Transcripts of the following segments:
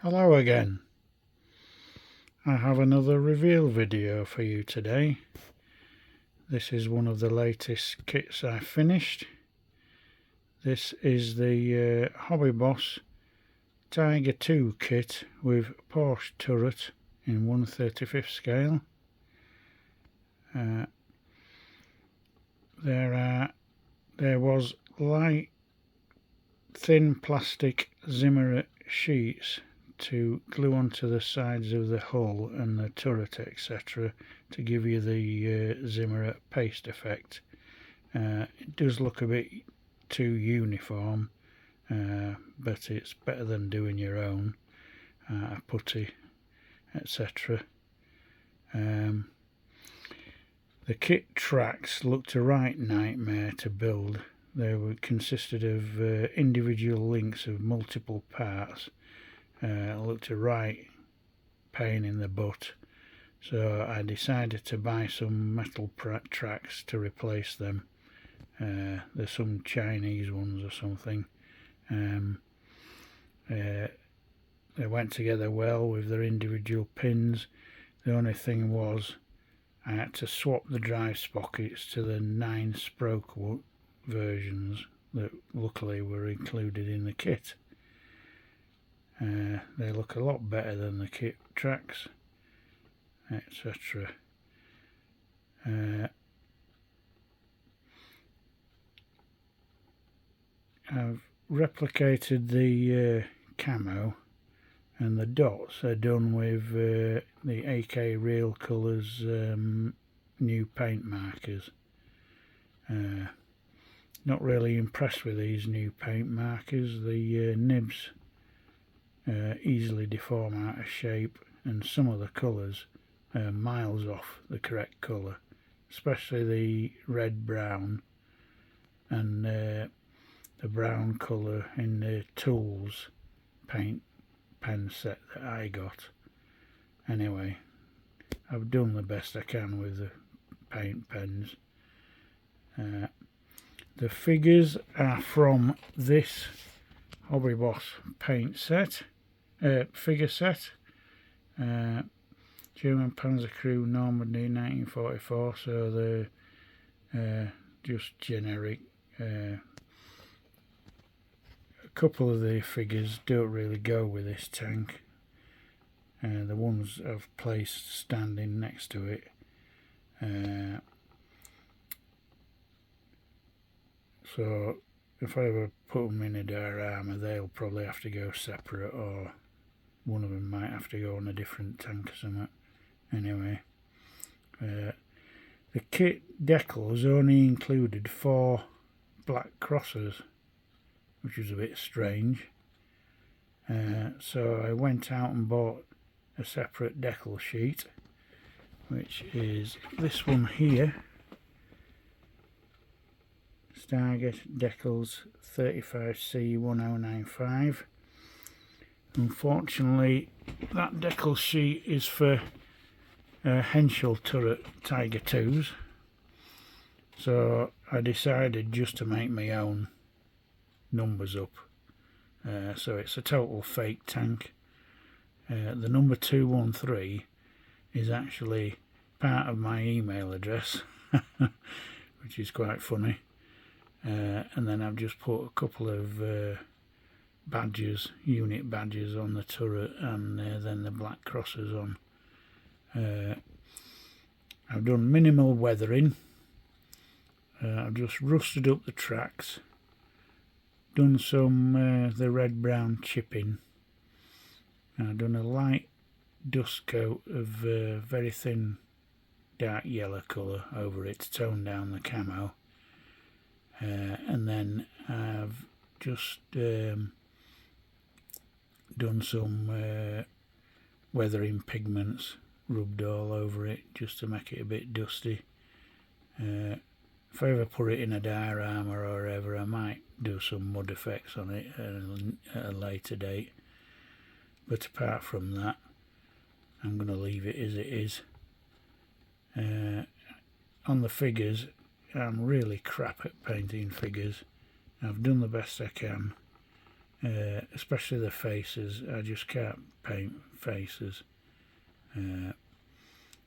Hello again. I have another reveal video for you today. This is one of the latest kits I finished. This is the Hobbyboss Tiger 2 kit with Porsche Turret in 1/35 scale. There was light thin plastic Zimmer sheets to glue onto the sides of the hull and the turret, etc., to give you the Zimmer paste effect. It does look a bit too uniform, but it's better than doing your own putty, etc. The kit tracks looked a right nightmare to build. They consisted of individual links of multiple parts. Looked a right pain in the butt, so I decided to buy some metal tracks to replace them. There's some Chinese ones or something. They went together well with their individual pins. The only thing was I had to swap the drive sprockets to the 9 spoke versions that luckily were included in the kit. They look a lot better than the kit tracks, etc. I've replicated the camo, and the dots are done with the AK Real Colours new paint markers. Not really impressed with these new paint markers. The nibs easily deform out of shape, and some of the colours are miles off the correct colour, especially the red brown and the brown colour in the Tools paint pen set that I got. Anyway, I've done the best I can with the paint pens. The figures are from this Hobbyboss paint set, figure set, German Panzer Crew Normandy 1944, so they're just generic. A couple of the figures don't really go with this tank. The ones I've placed standing next to it. So if I ever put them in a diorama, they'll probably have to go separate, or one of them might have to go on a different tank or something. Anyway, the kit decals only included 4 black crosses, which was a bit strange. So I went out and bought a separate decal sheet, which is this one here. Stargate Decals 35C1095. Unfortunately, that decal sheet is for Henschel Turret Tiger 2s, so I decided just to make my own numbers up. So it's a total fake tank. The number 213 is actually part of my email address, which is quite funny. And then I've just put a couple of badges, unit badges on the turret, and then the black crosses on. I've done minimal weathering. I've just rusted up the tracks, done some the red brown chipping. I've done a light dust coat of very thin dark yellow colour over it to tone down the camo. And then I've just done some weathering pigments rubbed all over it just to make it a bit dusty. If I ever put it in a diorama or whatever, I might do some mud effects on it at a later date, but apart from that, I'm going to leave it as it is. On the figures, I'm really crap at painting figures. I've done the best I can. especially the faces. I just can't paint faces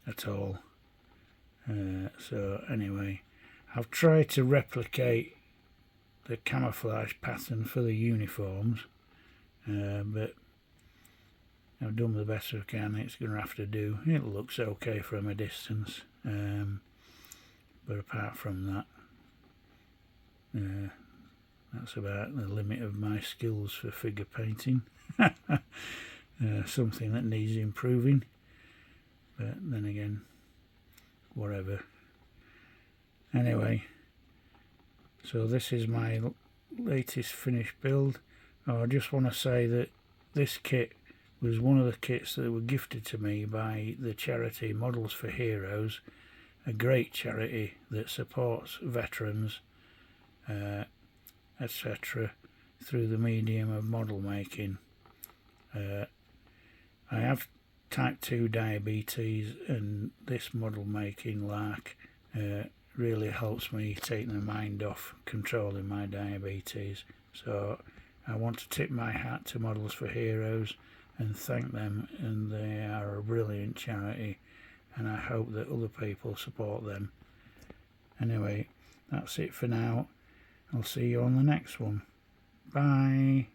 at all. So anyway, I've tried to replicate the camouflage pattern for the uniforms, but I've done the best I can. It's going to have to do. It looks okay from a distance, but apart from that, that's about the limit of my skills for figure painting. Something that needs improving, but then again, whatever. Anyway, so this is my latest finished build. I just want to say that this kit was one of the kits that were gifted to me by the charity Models for Heroes, a great charity that supports veterans, etc., through the medium of model making. I have type 2 diabetes, and this model making lark really helps me take my mind off controlling my diabetes. So I want to tip my hat to Models for Heroes and thank them, and they are a brilliant charity, and I hope that other people support them. Anyway, that's it for now. I'll see you on the next one. Bye.